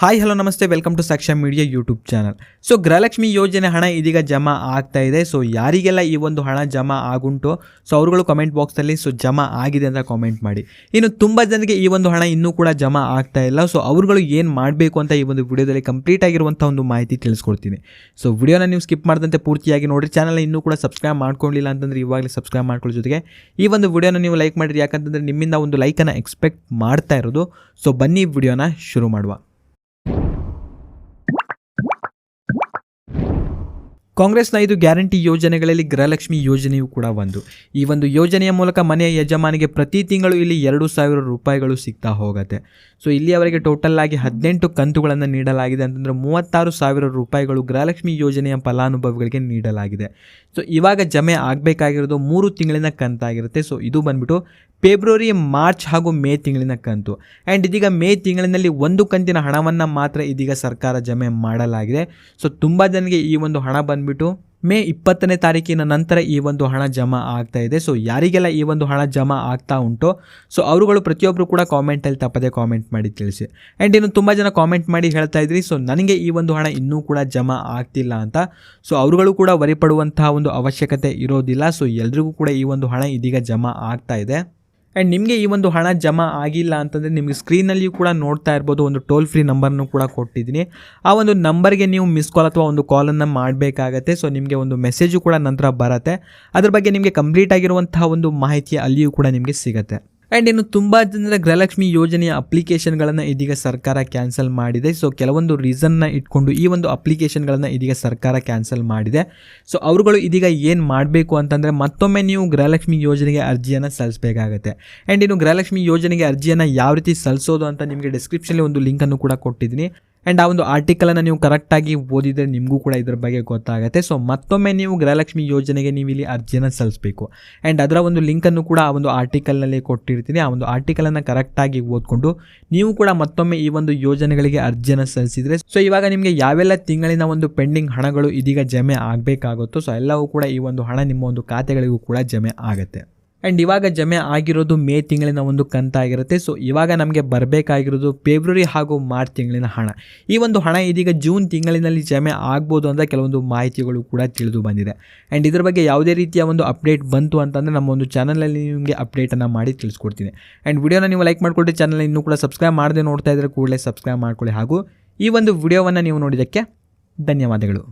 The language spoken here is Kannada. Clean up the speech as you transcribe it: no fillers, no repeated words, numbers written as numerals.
ಹಾಯ್ ಹಲೋ ನಮಸ್ತೆ, ವೆಲ್ಕಮ್ ಟು ಸಾಕ್ಷ್ಯ media YouTube channel. So Gruhalakshmi ಯೋಜನೆ ಹಣ ಇದೀಗ ಜಮಾ ಆಗ್ತಾ ಇದೆ. ಸೊ ಯಾರಿಗೆಲ್ಲ ಈ ಒಂದು ಹಣ ಜಮಾ ಆಗುಂಟು, ಸೊ ಅವರುಗಳು ಕಮೆಂಟ್ ಬಾಕ್ಸಲ್ಲಿ ಜಮಾ ಆಗಿದೆ ಅಂತ ಕಾಮೆಂಟ್ ಮಾಡಿ. ಇನ್ನು ತುಂಬ ಜನರಿಗೆ ಈ ಒಂದು ಹಣ ಇನ್ನೂ ಕೂಡ ಜಮಾ ಆಗ್ತಾ ಇಲ್ಲ. ಸೊ ಅವರುಗಳು ಏನು ಮಾಡಬೇಕು ಅಂತ ಈ ಒಂದು ವಿಡಿಯೋದಲ್ಲಿ ಕಂಪ್ಲೀಟ್ ಆಗಿರುವಂಥ ಒಂದು ಮಾಹಿತಿ ತಿಳಿಸ್ಕೊಡ್ತೀನಿ. ಸೊ ವಿಡಿಯೋನ ನೀವು ಸ್ಕಿಪ್ ಮಾಡಿದಂತೆ ಪೂರ್ತಿಯಾಗಿ ನೋಡಿ. ಚಾನಲ್ ಇನ್ನೂ ಕೂಡ ಸಬ್ಸ್ಕ್ರೈಬ್ ಮಾಡ್ಕೊಳ್ಳಿಲ್ಲ ಅಂತಂದರೆ ಇವಾಗಲೇ ಸಬ್ಸ್ಕ್ರೈಬ್ ಮಾಡ್ಕೊಳ್ಳೋ ಜೊತೆಗೆ ಈ ಒಂದು ವಿಡಿಯೋನ ನೀವು ಲೈಕ್ ಮಾಡಿರಿ, ಯಾಕಂತಂದರೆ ನಿಮ್ಮಿಂದ ಒಂದು ಲೈಕನ್ನು ಎಕ್ಸ್ಪೆಕ್ಟ್ ಮಾಡ್ತಾ ಇರೋದು. ಸೊ ಬನ್ನಿ ವಿಡಿಯೋನ ಶುರು ಮಾಡುವ. ಕಾಂಗ್ರೆಸ್ನ 5 ಗ್ಯಾರಂಟಿ ಯೋಜನೆಗಳಲ್ಲಿ ಗೃಹಲಕ್ಷ್ಮಿ ಯೋಜನೆಯೂ ಕೂಡ ಒಂದು. ಈ ಒಂದು ಯೋಜನೆಯ ಮೂಲಕ ಮನೆಯ ಯಜಮಾನಿಗೆ ಪ್ರತಿ ತಿಂಗಳು ಇಲ್ಲಿ 2,000 ರೂಪಾಯಿಗಳು ಸಿಗ್ತಾ ಹೋಗುತ್ತೆ. ಸೊ ಇಲ್ಲಿಯವರೆಗೆ ಟೋಟಲ್ ಆಗಿ 18 ಕಂತುಗಳನ್ನು ನೀಡಲಾಗಿದೆ. ಅಂತಂದರೆ 36,000 ರೂಪಾಯಿಗಳು ಗೃಹಲಕ್ಷ್ಮಿ ಯೋಜನೆಯ ಫಲಾನುಭವಿಗಳಿಗೆ ನೀಡಲಾಗಿದೆ. ಸೊ ಇವಾಗ ಜಮೆ ಆಗಬೇಕಾಗಿರೋದು 3 ತಿಂಗಳಿನ ಕಂತಾಗಿರುತ್ತೆ. ಸೊ ಇದು ಬಂದ್ಬಿಟ್ಟು ಫೆಬ್ರವರಿ, ಮಾರ್ಚ್ ಹಾಗೂ ಮೇ ತಿಂಗಳಿನ ಕಂತು. ಆ್ಯಂಡ್ ಇದೀಗ ಮೇ ತಿಂಗಳಿನಲ್ಲಿ 1 ಕಂತಿನ ಹಣವನ್ನು ಮಾತ್ರ ಇದೀಗ ಸರ್ಕಾರ ಜಮೆ ಮಾಡಲಾಗಿದೆ. ಸೊ ತುಂಬ ಜನರಿಗೆ ಈ ಒಂದು ಹಣ ಬಂದ್ಬಿಟ್ಟು ಮೇ 20ನೇ ತಾರೀಕಿನ ನಂತರ ಈ ಒಂದು ಹಣ ಜಮಾ ಆಗ್ತಾ ಇದೆ. ಸೊ ಯಾರಿಗೆಲ್ಲ ಈ ಒಂದು ಹಣ ಜಮಾ ಆಗ್ತಾ ಉಂಟೋ ಸೊ ಅವರುಗಳು ಪ್ರತಿಯೊಬ್ಬರು ಕೂಡ ಕಾಮೆಂಟಲ್ಲಿ ತಪ್ಪದೆ ಕಾಮೆಂಟ್ ಮಾಡಿ ತಿಳಿಸಿ. ಆ್ಯಂಡ್ ಇನ್ನು ತುಂಬ ಜನ ಕಾಮೆಂಟ್ ಮಾಡಿ ಹೇಳ್ತಾ ಇದ್ರಿ, ಸೊ ನನಗೆ ಈ ಒಂದು ಹಣ ಇನ್ನೂ ಕೂಡ ಜಮಾ ಆಗ್ತಿಲ್ಲ ಅಂತ. ಸೊ ಅವರುಗಳು ಕೂಡ ವರಿಪಡುವಂತಹ ಒಂದು ಅವಶ್ಯಕತೆ ಇರೋದಿಲ್ಲ. ಸೊ ಎಲ್ರಿಗೂ ಕೂಡ ಈ ಒಂದು ಹಣ ಇದೀಗ ಜಮಾ ಆಗ್ತಾ ಇದೆ. ಆ್ಯಂಡ್ ನಿಮಗೆ ಈ ಒಂದು ಹಣ ಜಮಾ ಆಗಿಲ್ಲ ಅಂತಂದರೆ ನಿಮಗೆ ಸ್ಕ್ರೀನಲ್ಲಿಯೂ ಕೂಡ ನೋಡ್ತಾ ಇರ್ಬೋದು, ಒಂದು ಟೋಲ್ ಫ್ರೀ ನಂಬರ್ನು ಕೂಡ ಕೊಟ್ಟಿದ್ದೀನಿ. ಆ ಒಂದು ನಂಬರ್ಗೆ ನೀವು ಮಿಸ್ ಕಾಲ್ ಅಥವಾ ಒಂದು ಕಾಲನ್ನು ಮಾಡಬೇಕಾಗತ್ತೆ. ಸೊ ನಿಮಗೆ ಒಂದು ಮೆಸೇಜು ಕೂಡ ನಂತರ ಬರುತ್ತೆ. ಅದ್ರ ಬಗ್ಗೆ ನಿಮಗೆ ಕಂಪ್ಲೀಟ್ ಆಗಿರುವಂತಹ ಒಂದು ಮಾಹಿತಿ ಅಲ್ಲಿಯೂ ಕೂಡ ನಿಮಗೆ ಸಿಗುತ್ತೆ. ಆ್ಯಂಡ್ ಇನ್ನು ತುಂಬ ಜನರ ಗೃಹಲಕ್ಷ್ಮಿ ಯೋಜನೆಯ ಅಪ್ಲಿಕೇಶನ್ಗಳನ್ನು ಇದೀಗ ಸರ್ಕಾರ ಕ್ಯಾನ್ಸಲ್ ಮಾಡಿದೆ. ಸೊ ಕೆಲವೊಂದು ರೀಸನ್ನ ಇಟ್ಕೊಂಡು ಈ ಒಂದು ಅಪ್ಲಿಕೇಶನ್ಗಳನ್ನು ಇದೀಗ ಸರ್ಕಾರ ಕ್ಯಾನ್ಸಲ್ ಮಾಡಿದೆ. ಸೊ ಅವರುಗಳು ಇದೀಗ ಏನು ಮಾಡಬೇಕು ಅಂತಂದರೆ ಮತ್ತೊಮ್ಮೆ ನೀವು ಗೃಹಲಕ್ಷ್ಮಿ ಯೋಜನೆಗೆ ಅರ್ಜಿಯನ್ನು ಸಲ್ಲಿಸಬೇಕಾಗತ್ತೆ. ಆ್ಯಂಡ್ ಇನ್ನು ಗೃಹಲಕ್ಷ್ಮಿ ಯೋಜನೆಗೆ ಅರ್ಜಿಯನ್ನು ಯಾವ ರೀತಿ ಸಲ್ಲಿಸೋದು ಅಂತ ನಿಮಗೆ ಡಿಸ್ಕ್ರಿಪ್ಷನಲ್ಲಿ ಒಂದು ಲಿಂಕನ್ನು ಕೂಡ ಕೊಟ್ಟಿದ್ದೀನಿ. ಆ್ಯಂಡ್ ಆ ಒಂದು ಆರ್ಟಿಕಲನ್ನು ನೀವು ಕರೆಕ್ಟಾಗಿ ಓದಿದರೆ ನಿಮಗೂ ಕೂಡ ಇದ್ರ ಬಗ್ಗೆ ಗೊತ್ತಾಗುತ್ತೆ. ಸೊ ಮತ್ತೊಮ್ಮೆ ನೀವು ಗೃಹಲಕ್ಷ್ಮಿ ಯೋಜನೆಗೆ ನೀವು ಇಲ್ಲಿ ಅರ್ಜಿಯನ್ನು ಸಲ್ಲಿಸಬೇಕು. ಆ್ಯಂಡ್ ಅದರ ಒಂದು ಲಿಂಕನ್ನು ಕೂಡ ಆ ಒಂದು ಆರ್ಟಿಕಲ್ನಲ್ಲಿ ಕೊಟ್ಟಿರ್ತೀನಿ. ಆ ಒಂದು ಆರ್ಟಿಕಲನ್ನು ಕರೆಕ್ಟಾಗಿ ಓದ್ಕೊಂಡು ನೀವು ಕೂಡ ಮತ್ತೊಮ್ಮೆ ಈ ಒಂದು ಯೋಜನೆಗಳಿಗೆ ಅರ್ಜಿಯನ್ನು ಸಲ್ಲಿಸಿದರೆ ಸೊ ಇವಾಗ ನಿಮಗೆ ಯಾವೆಲ್ಲ ತಿಂಗಳಿನ ಒಂದು ಪೆಂಡಿಂಗ್ ಹಣಗಳು ಇದೀಗ ಜಮೆ ಆಗಬೇಕಾಗುತ್ತೋ ಸೊ ಎಲ್ಲವೂ ಕೂಡ ಈ ಒಂದು ಹಣ ನಿಮ್ಮ ಒಂದು ಖಾತೆಗಳಿಗೂ ಕೂಡ ಜಮೆ ಆಗುತ್ತೆ. ಆ್ಯಂಡ್ ಇವಾಗ ಜಮೆ ಆಗಿರೋದು ಮೇ ತಿಂಗಳಿನ ಒಂದು ಕಂತಾಗಿರುತ್ತೆ. ಸೊ ಇವಾಗ ನಮಗೆ ಬರಬೇಕಾಗಿರೋದು ಫೆಬ್ರವರಿ ಹಾಗೂ ಮಾರ್ಚ್ ತಿಂಗಳಿನ ಹಣ. ಈ ಒಂದು ಹಣ ಇದೀಗ ಜೂನ್ ತಿಂಗಳಿನಲ್ಲಿ ಜಮೆ ಆಗ್ಬೋದು ಅಂತ ಕೆಲವೊಂದು ಮಾಹಿತಿಗಳು ಕೂಡ ತಿಳಿದು ಬಂದಿದೆ. ಆ್ಯಂಡ್ ಇದ್ರ ಬಗ್ಗೆ ಯಾವುದೇ ರೀತಿಯ ಒಂದು ಅಪ್ಡೇಟ್ ಬಂತು ಅಂತಂದರೆ ನಮ್ಮ ಒಂದು ಚಾನಲಲ್ಲಿ ನಿಮಗೆ ಅಪ್ಡೇಟನ್ನು ಮಾಡಿ ತಿಳಿಸ್ಕೊಡ್ತೀನಿ. ಆ್ಯಂಡ್ ವಿಡಿಯೋನ ನೀವು ಲೈಕ್ ಮಾಡಿಕೊಟ್ಟು ಚಾನಲ್ ಇನ್ನೂ ಕೂಡ ಸಬ್ಸ್ಕ್ರೈಬ್ ಮಾಡದೆ ನೋಡ್ತಾ ಇದ್ದರೆ ಕೂಡಲೇ ಸಬ್ಸ್ಕ್ರೈಬ್ ಮಾಡ್ಕೊಳ್ಳಿ. ಹಾಗೂ ಈ ಒಂದು ವಿಡಿಯೋವನ್ನು ನೀವು ನೋಡಿದ್ದಕ್ಕೆ ಧನ್ಯವಾದಗಳು.